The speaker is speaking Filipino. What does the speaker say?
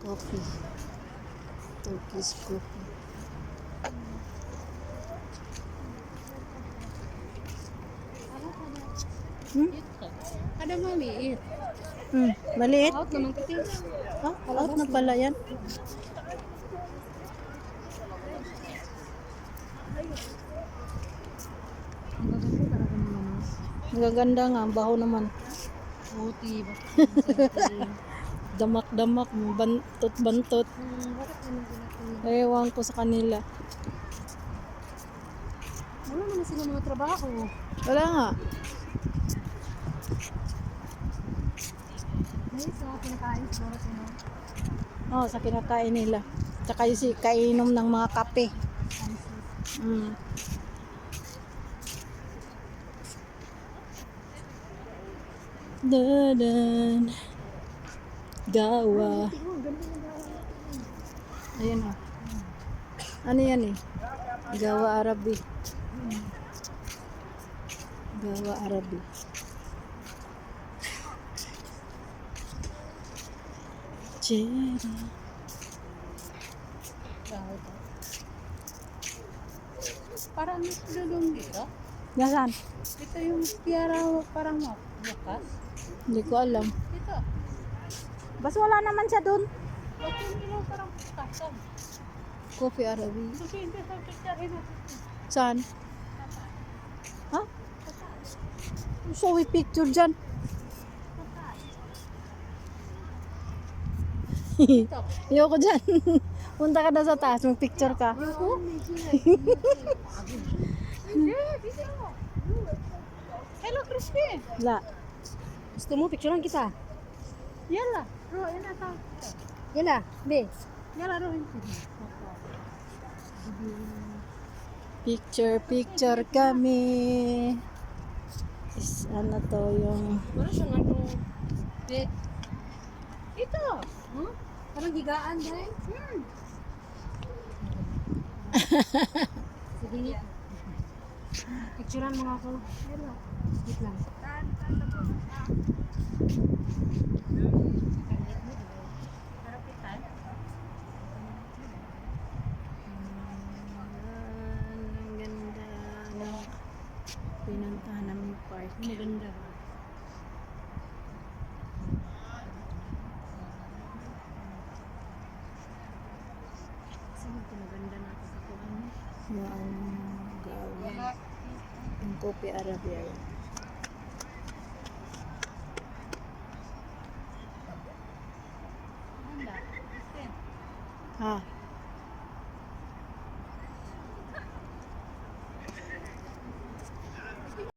Coffee. Turkish coffee. Ada maliit. Maliit? Out naman kasi. Ah, out na pala yan. Magaganda nga, ang baho naman. Puti. Damak-damak, bantot-bantot. Bakit naman ginagawa? Ewan ko sa kanila. Wala naman sila mga trabaho. Wala nga. May isa, pinakain siguro sino. Oh, sa kinakain nila. Tsaka yung kainom ng mga kape. Dadan. Gawa. Ayan o. Ano yan eh? Gawa Arabi. Gawa Arabi. Cherry. Parang lulong dito. Nasaan? Ito yung tiara parang wakas. Hindi ko alam. Ito. Bas wala naman siya dun. Ito yung parang kasan. Coffee Arabi. Kasi hindi sa picture na. Saan? Ha? So we picture dyan. Ayoko dyan. Punta ka na sa taas, mag-picture ka. Ayoko? Hello, Crispy. La. Gusto mo picturean kita? Yala. Ro, yan ata. Yala, be. Yala, ro. Picture kami. Is, ano to yung... Wala siya nga yung... Ito. Huh? Parang higaan dahil. Sige. Picturean mo nga ako. Hello. Wait lang. Ang ganda ng pinuntahan namin park. Maganda ba? Sige, maganda na ako sa kuhan. Yung ano, gawa. Yung Coffee Arabi. Maganda. Ha?